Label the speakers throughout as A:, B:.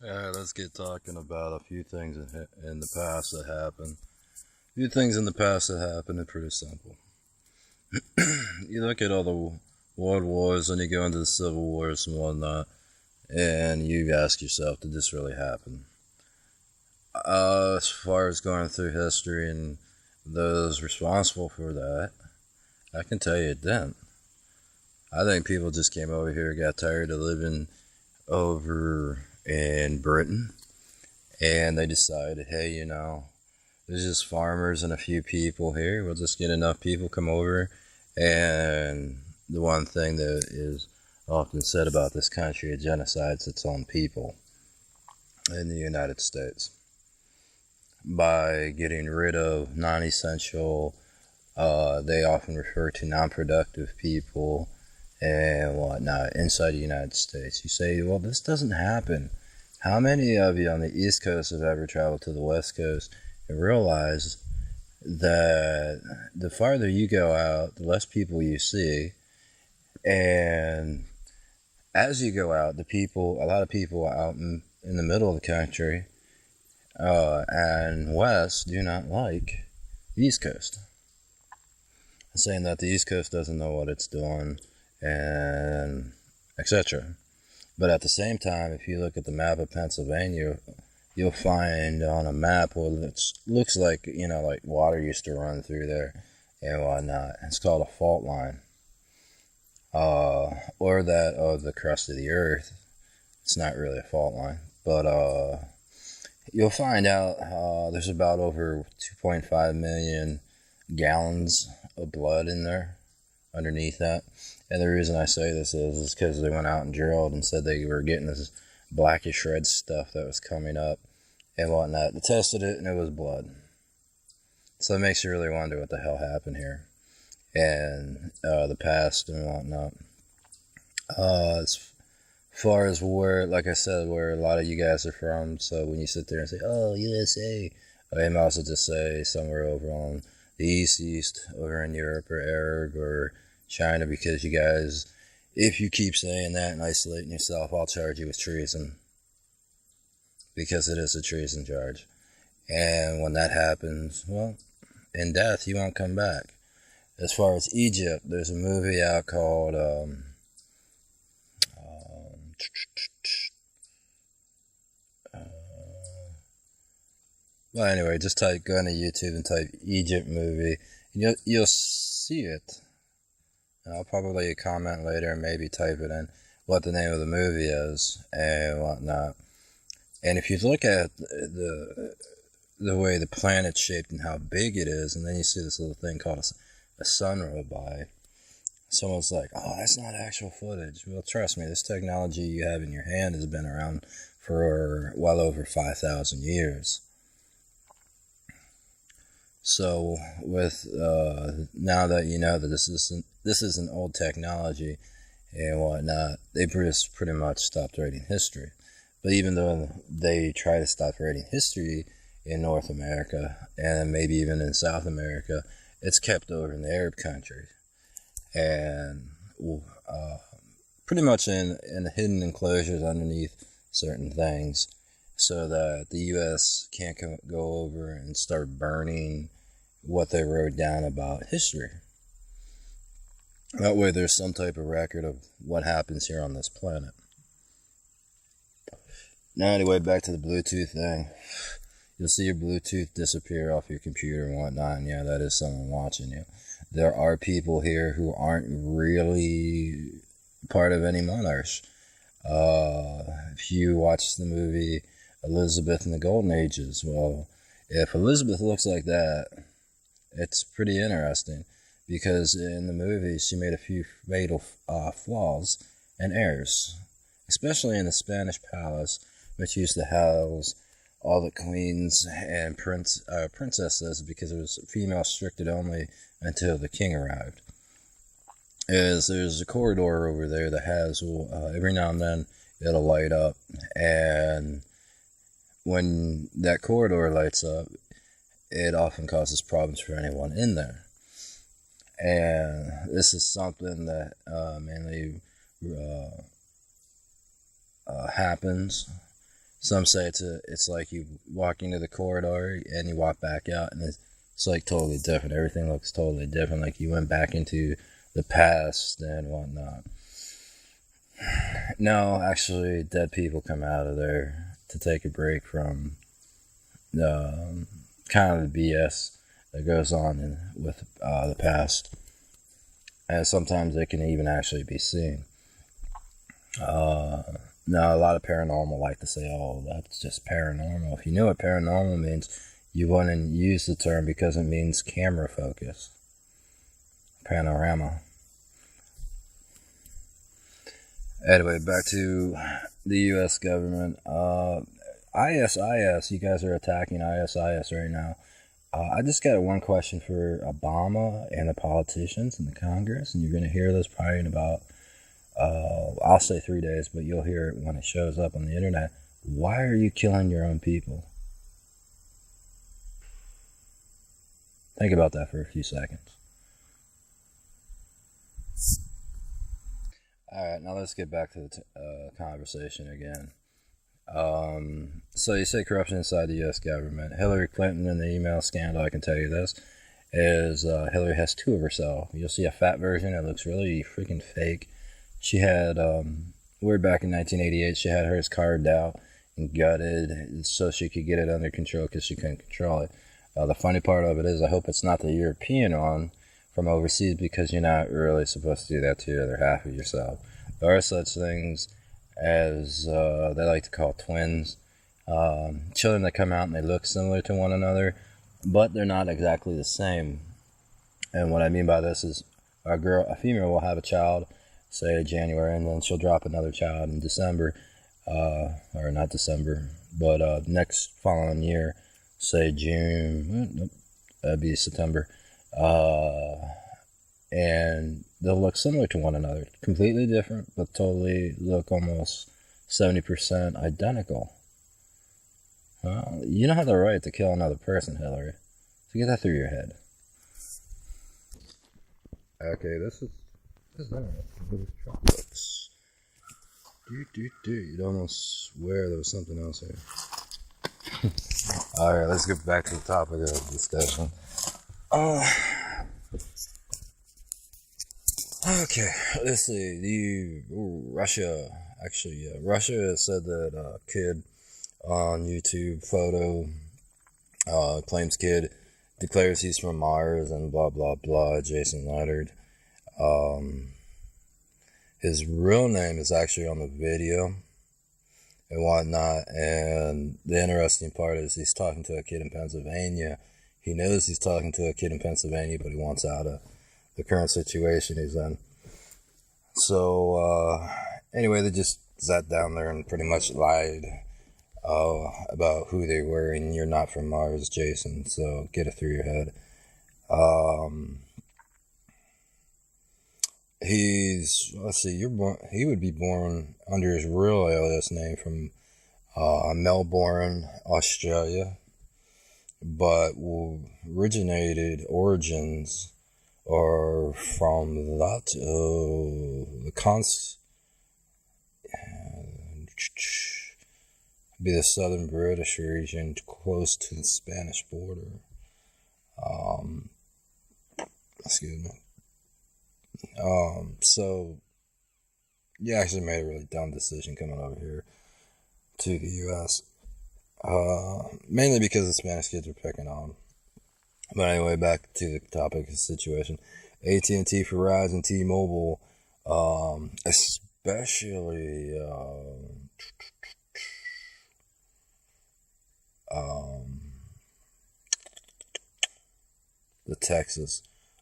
A: Yeah, let's get talking about a few things in the past that happened. A few things in the past that happened are pretty simple. You look at all the world wars and you go into the civil wars and whatnot, and you ask yourself, did this really happen? As far as going through history and those responsible for that, I can tell you it didn't. I think people just came over here, got tired of living over in Britain, and they decided, hey, there's just farmers and a few people here. We'll just get enough people come over. And the one thing that is often said about this country, it genocides its own people in the United States by getting rid of non-essential. They often refer to non-productive people and whatnot inside the United States. You say, well, this doesn't happen. How many of you on the East Coast have ever traveled to the West Coast and realized that the farther you go out, the less people you see, and as you go out, a lot of people out in the middle of the country and west do not like the East Coast, saying that the East Coast doesn't know what it's doing, and etc. But at the same time, if you look at the map of Pennsylvania, you'll find on a map what looks like, like water used to run through there and whatnot. It's called a fault line, or that of the crust of the earth. It's not really a fault line, but you'll find out there's about over 2.5 million gallons of blood in there underneath that. And the reason I say this is because they went out and drilled and said they were getting this blackish red stuff that was coming up and whatnot. They tested it and it was blood. So it makes you really wonder what the hell happened here and the past and whatnot. As far as where, like I said, where a lot of you guys are from, so when you sit there and say, oh, USA, I might also just say somewhere over on the East, over in Europe or Arab or China, because you guys, if you keep saying that and isolating yourself, I'll charge you with treason, because it is a treason charge. And when that happens, well, in death, you won't come back. As far as Egypt, there's a movie out called well, anyway, just go into YouTube and type Egypt movie. You'll see it. And I'll probably comment later and maybe type it in what the name of the movie is and whatnot. And if you look at the way the planet's shaped and how big it is, and then you see this little thing called a sun roll by, someone's like, oh, that's not actual footage. Well, trust me, this technology you have in your hand has been around for well over 5,000 years. So with now that you know that this is an old technology and whatnot, they pretty much stopped writing history. But even though they try to stop writing history in North America and maybe even in South America, it's kept over in the Arab countries and pretty much in hidden enclosures underneath certain things, so that the U.S. can't go over and start burning what they wrote down about history. That way there's some type of record of what happens here on this planet. Now anyway, back to the Bluetooth thing. You'll see your Bluetooth disappear off your computer and whatnot, and yeah, that is someone watching you. There are people here who aren't really part of any monarch. If you watch the movie Elizabeth in the Golden Ages, well, if Elizabeth looks like that, it's pretty interesting, because in the movie she made a few fatal flaws and errors, especially in the Spanish palace, which used to house all the queens and princesses, because it was female restricted only until the king arrived. There's a corridor over there that has, every now and then it'll light up, and when that corridor lights up, it often causes problems for anyone in there. And this is something that mainly happens Some say it's like you walk into the corridor and you walk back out, and it's like totally different. Everything looks totally different, like you went back into the past and whatnot. No, actually, dead people come out of there to take a break from kind of the BS that goes on with the past. And sometimes it can even actually be seen. Now, a lot of paranormal like to say, oh, that's just paranormal. If you knew what paranormal means, you wouldn't use the term because it means camera focus. Panorama. Anyway, back to the U.S. government. ISIS, you guys are attacking ISIS right now. I just got one question for Obama and the politicians in the Congress, and you're going to hear this probably in about, I'll say 3 days, but you'll hear it when it shows up on the internet. Why are you killing your own people? Think about that for a few seconds. Alright, now let's get back to the conversation again. So you say corruption inside the U.S. government. Hillary Clinton in the email scandal, I can tell you this, is Hillary has two of herself. You'll see a fat version that looks really freaking fake. She had, way back in 1988, she had hers carved out and gutted so she could get it under control because she couldn't control it. The funny part of it is I hope it's not the European one from overseas, because you're not really supposed to do that to the other half of yourself. There are such things as they like to call twins, children that come out and they look similar to one another, but they're not exactly the same. And what I mean by this is a female will have a child, say January, and then she'll drop another child in December, or not December, but next following year, say June, nope, that'd be September, and they'll look similar to one another, completely different, but totally look almost 70% identical. Well, you don't have the right to kill another person, Hillary. So get that through your head. Okay, this is chocolates. You'd almost swear there was something else here. Alright, let's get back to the topic of the discussion. Okay, let's see. Russia said that a kid on YouTube photo claims kid declares he's from Mars and blah blah blah. Jason Leonard. His real name is actually on the video and whatnot. And the interesting part is he's talking to a kid in Pennsylvania. He knows he's talking to a kid in Pennsylvania, but he wants out of the current situation he's in. So anyway, they just sat down there and pretty much lied about who they were, and you're not from Mars, Jason, so get it through your head. He would be born under his real alias name from Melbourne, Australia, but origins are from that, be the southern British region close to the Spanish border. Excuse me. So you actually made a really dumb decision coming over here to the U.S. Mainly because the Spanish kids were picking on him. But anyway, back to the topic of the situation. AT&T, Verizon, T-Mobile, especially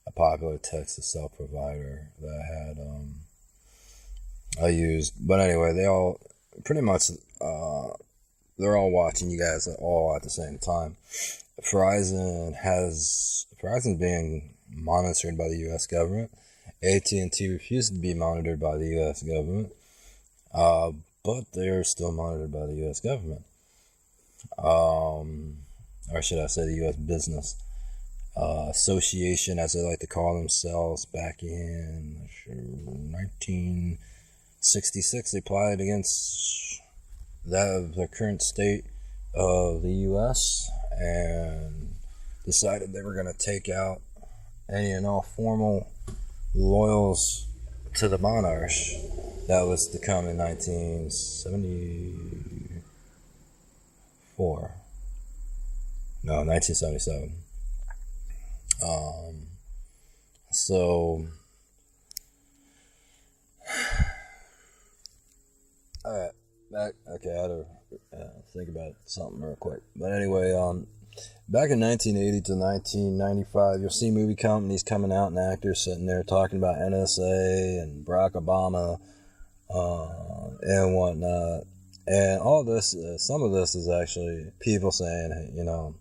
A: a popular Texas cell provider that had I used. But anyway, they all pretty much they're all watching you guys all at the same time. Verizon's being monitored by the U.S. government. AT&T refused to be monitored by the U.S. government, but they're still monitored by the U.S. government. Or should I say the U.S. Business Association, as they like to call themselves, back in 1966, they applied against the current state of the U.S. and decided they were going to take out any and all formal loyals to the monarch. That was to come in 1974. No, 1977. So, alright, back. Okay, I had to think about something real quick. But anyway, back in 1980 to 1995, you'll see movie companies coming out and actors sitting there talking about NSA and Barack Obama and whatnot. And all this, some of this is actually people saying, you know,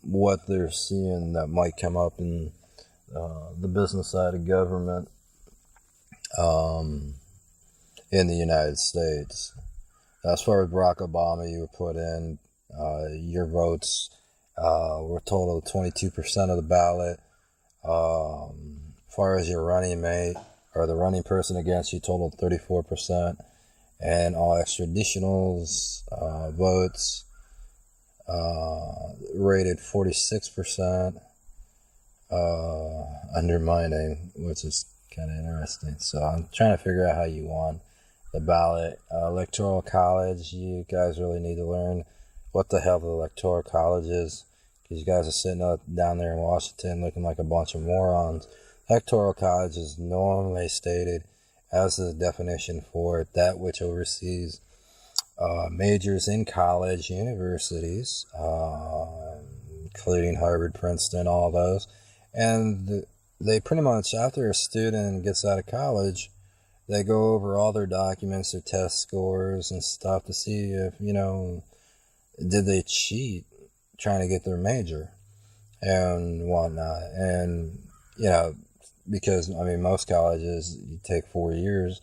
A: what they're seeing that might come up in the business side of government in the United States. As far as Barack Obama, you would put in your votes were total 22% of the ballot. As far as your running mate or the running person against you, totaled 34%, and all extraditionals votes rated 46%, undermining, which is kind of interesting. So I'm trying to figure out how you won the ballot. Electoral college, you guys really need to learn what the hell the electoral college is, because you guys are sitting up down there in Washington looking like a bunch of morons. Electoral college is normally stated as the definition for that which oversees majors in college universities, including Harvard, Princeton, all those. And they pretty much, after a student gets out of college, they go over all their documents, their test scores and stuff to see if, you know, did they cheat trying to get their major and whatnot. And, you know, because, I mean, most colleges, you take 4 years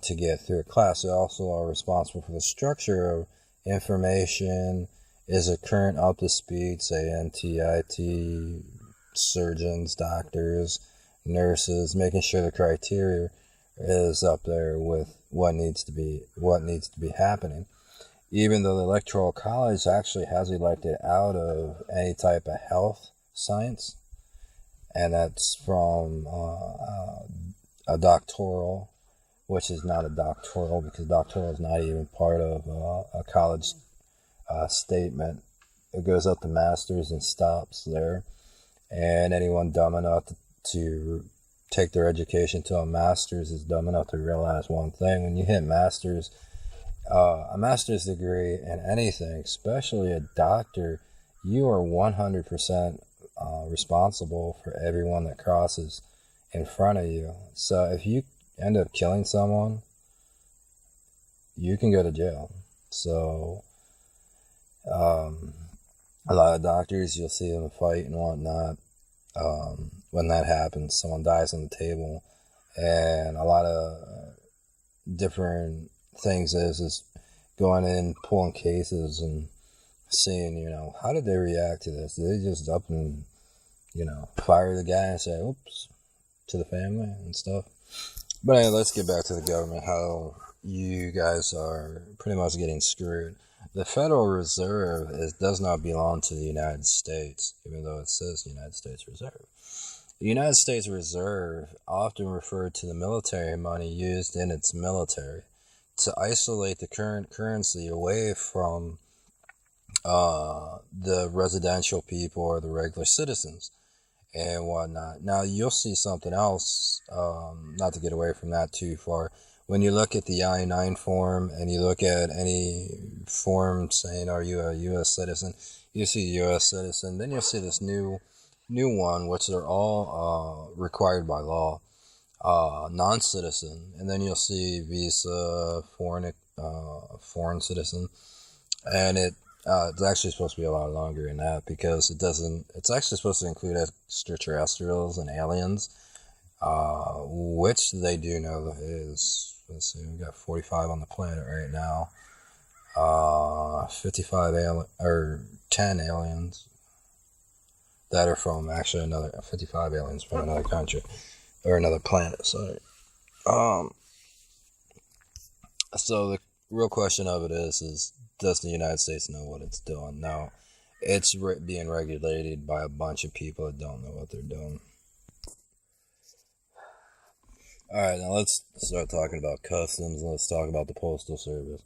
A: to get through a class. They also are responsible for the structure of information. Is it current, up to speed, say NTIT, surgeons, doctors, nurses, making sure the criteria is up there with what needs to be happening. Even though the Electoral College actually has elected out of any type of health science, and that's from a doctoral, which is not a doctoral, because doctoral is not even part of a college statement. It goes up to master's and stops there. And anyone dumb enough to take their education to a master's is dumb enough to realize one thing. When you hit master's, a master's degree in anything, especially a doctor, you are 100% responsible for everyone that crosses in front of you. So if you end up killing someone, you can go to jail. So a lot of doctors, you'll see them fight and whatnot. When that happens, someone dies on the table, and a lot of different things is going in, pulling cases and seeing, you know, how did they react to this? Did they just up and, you know, fire the guy and say, oops, to the family and stuff? But anyway, let's get back to the government, how you guys are pretty much getting screwed. The Federal Reserve does not belong to the United States, even though it says United States Reserve. The United States Reserve often referred to the military money used in its military to isolate the current currency away from the residential people or the regular citizens and whatnot. Now, you'll see something else, not to get away from that too far. When you look at the I-9 form and you look at any form saying, are you a U.S. citizen? You see U.S. citizen. Then you'll see this new one, which are all required by law, non-citizen. And then you'll see visa, foreign citizen. And it's actually supposed to be a lot longer than that, because it's actually supposed to include extraterrestrials and aliens, which they do know is, let's see, we got 45 on the planet right now, 10 aliens that are from actually 55 aliens from another country, or another planet, sorry. So the real question of it is does the United States know what it's doing? No, it's being regulated by a bunch of people that don't know what they're doing. All right, now let's start talking about customs, and let's talk about the Postal Service.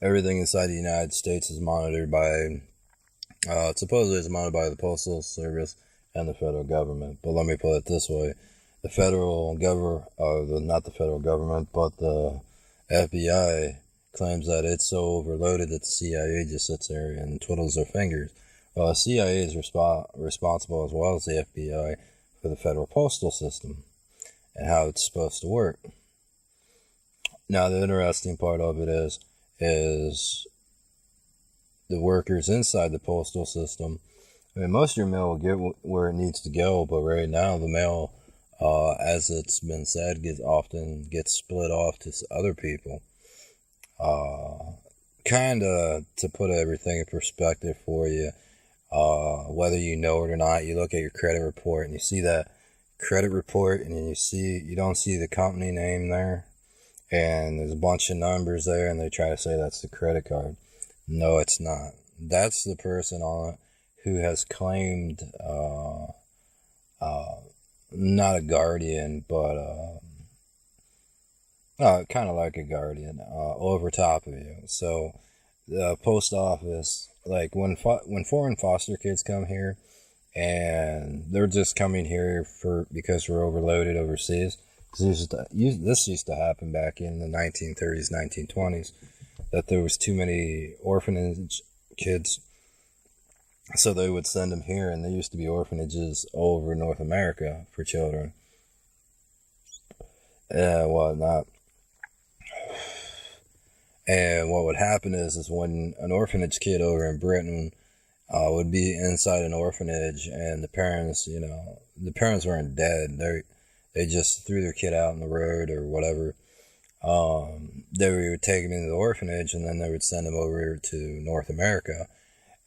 A: Everything inside the United States is monitored by, supposedly it's monitored by the Postal Service and the federal government. But let me put it this way. The federal government, not the federal government, but the FBI claims that it's so overloaded that the CIA just sits there and twiddles their fingers. Well, the CIA is responsible, as well as the FBI, for the federal postal system and how it's supposed to work. Now, the interesting part of it is the workers inside the postal system. I mean, most of your mail will get where it needs to go, but right now the mail, as it's been said, often gets split off to other people. Kind of to put everything in perspective for you, whether you know it or not, you look at your credit report and you see that credit report, and then you don't see the company name there, and there's a bunch of numbers there, and they try to say that's the credit card. No, it's not. That's the person on it who has claimed, not a guardian, but kind of like a guardian, over top of you. So the post office, like when foreign foster kids come here, and they're just coming here because we're overloaded overseas. This used to happen back in the 1930s, 1920s, that there was too many orphanage kids, so they would send them here, and there used to be orphanages all over North America for children. Whatnot. And what would happen is when an orphanage kid over in Britain would be inside an orphanage, and the parents weren't dead. They just threw their kid out on the road or whatever. They would take him into the orphanage, and then they would send him over to North America.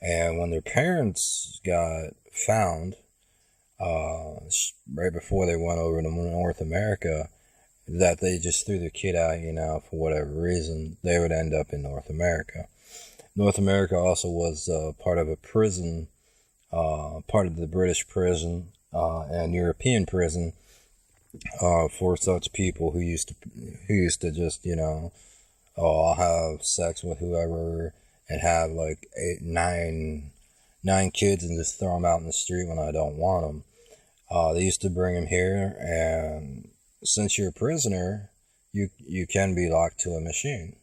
A: And when their parents got found, right before they went over to North America, that they just threw their kid out, for whatever reason, they would end up in North America. North America also was part of a prison, part of the British prison and European prison for such people who used to just, I'll have sex with whoever and have like 9 kids and just throw them out in the street when I don't want them. They used to bring them here, and since you're a prisoner, you can be locked to a machine.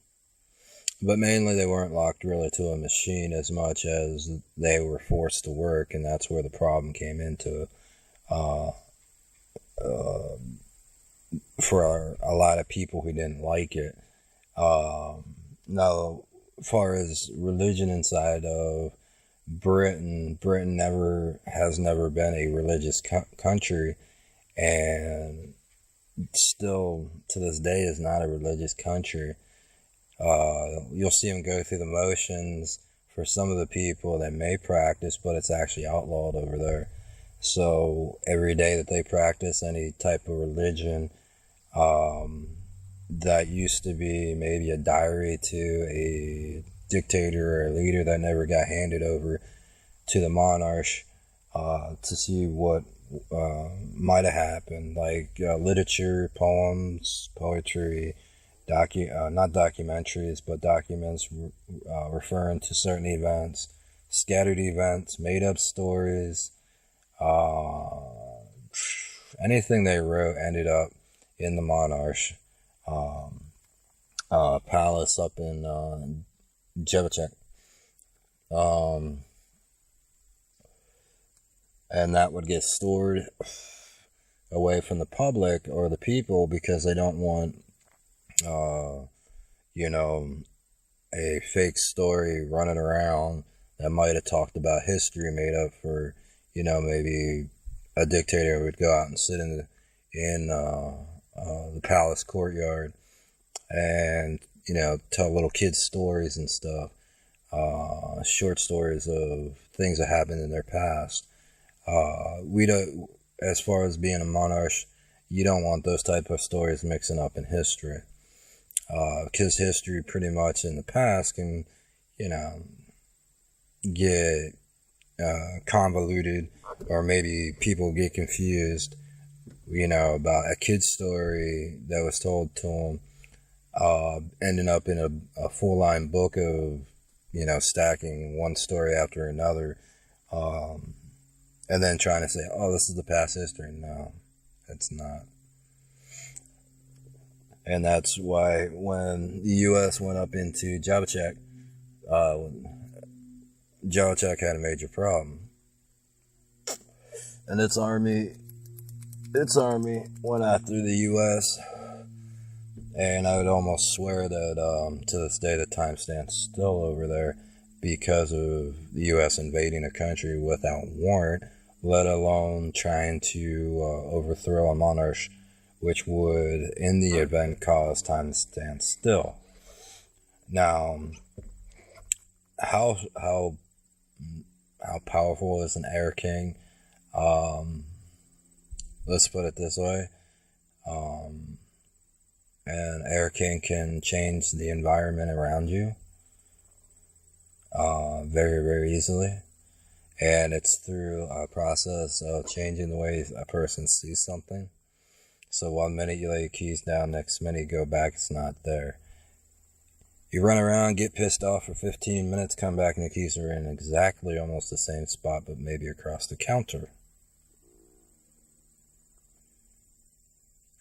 A: But mainly they weren't locked really to a machine as much as they were forced to work, and that's where the problem came into for a lot of people who didn't like it. Now, as far as religion inside of Britain has never been a religious country, and still to this day is not a religious country. You'll see them go through the motions for some of the people that may practice, but it's actually outlawed over there. So every day that they practice any type of religion, that used to be maybe a diary to a dictator or a leader that never got handed over to the monarch, to see what might have happened, like literature, poems, poetry, not documentaries, but documents referring to certain events, scattered events, made up stories, anything they wrote ended up in the monarch palace up in Jebachek. And that would get stored away from the public or the people, because they don't want a fake story running around that might have talked about history made up for, maybe a dictator would go out and sit in the palace courtyard and, tell little kids stories and stuff, short stories of things that happened in their past. We don't, as far as being a monarch, you don't want those type of stories mixing up in history. Because history pretty much in the past can, you know, get convoluted, or maybe people get confused, you know, about a kid's story that was told to them, ending up in a full-line book of, you know, stacking one story after another, and then trying to say, oh, this is the past history. No, it's not. And that's why when the U.S. went up into Jabochek, Jabochek had a major problem. And its army went after the U.S., and I would almost swear that to this day the time stands still over there because of the U.S. invading a country without warrant, let alone trying to overthrow a monarch, which would, in the event, cause time to stand still. Now, how powerful is an air king? Let's put it this way. An air king can change the environment around you very, very easily. And it's through a process of changing the way a person sees something. So 1 minute you lay your keys down, next minute you go back, it's not there. You run around, get pissed off for 15 minutes, come back and the keys are in exactly almost the same spot, but maybe across the counter.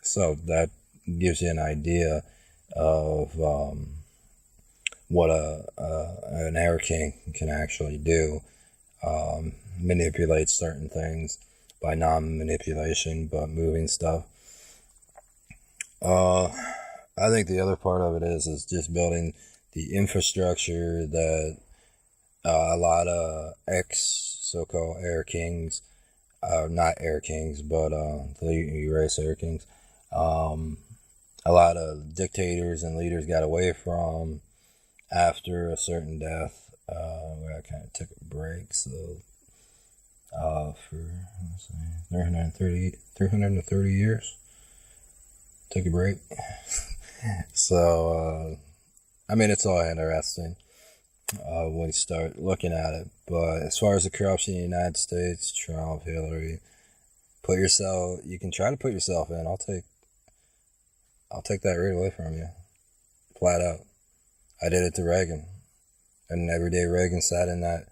A: So that gives you an idea of what an air king can actually do. Manipulate certain things by non-manipulation, but moving stuff. I think the other part of it is just building the infrastructure that a lot of so-called air kings, not air kings, but the erase air kings, a lot of dictators and leaders got away from after a certain death, where I kind of took a break, so for 330 years. Took a break. So, I mean, it's all interesting when you start looking at it. But as far as the corruption in the United States, Trump, Hillary, you can try to put yourself in. I'll take that right away from you. Flat out. I did it to Reagan. And every day Reagan sat in the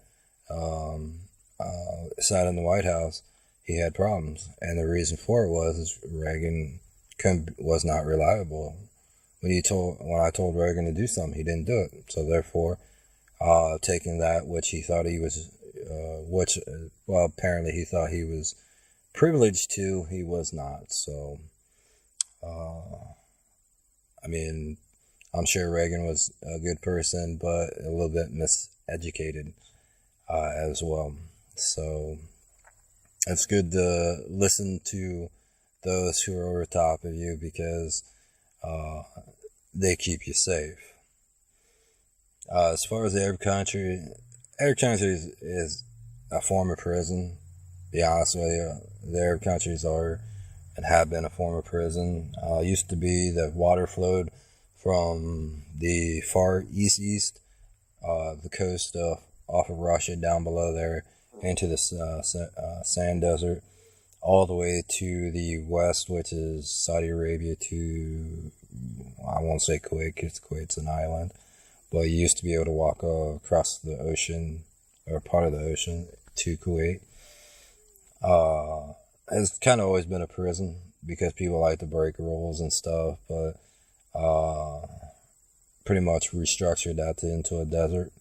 A: White House, he had problems. And the reason for it was Reagan was not reliable. When I told Reagan to do something, he didn't do it. So therefore, taking that which he thought he was, apparently he thought he was privileged to, he was not. So, I mean, I'm sure Reagan was a good person, but a little bit miseducated as well. So it's good to listen to those who are over top of you, because they keep you safe. As far as the Arab country is a form of prison. To be honest with you, the Arab countries are and have been a form of prison. Used to be that water flowed from the far east, the coast off of Russia down below there into the sand desert, all the way to the west, which is Saudi Arabia, to, I won't say Kuwait, because Kuwait's an island, but you used to be able to walk across the ocean, or part of the ocean, to Kuwait. It's kind of always been a prison, because people like to break rules and stuff, but pretty much restructured that into a desert.